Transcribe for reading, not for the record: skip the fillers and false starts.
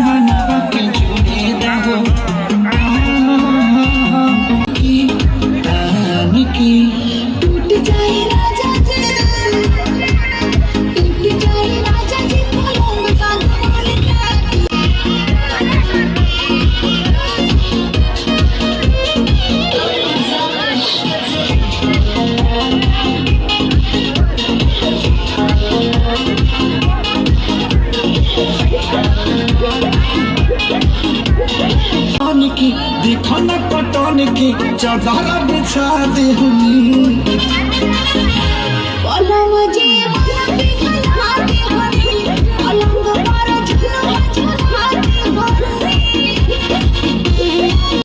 मनवा के जुड़े रहो की टूट जाए राजा जी, टूट जाए राजा जी, पलंग का ढोल की देखो न कटन की चादर बिछा दे हुनी।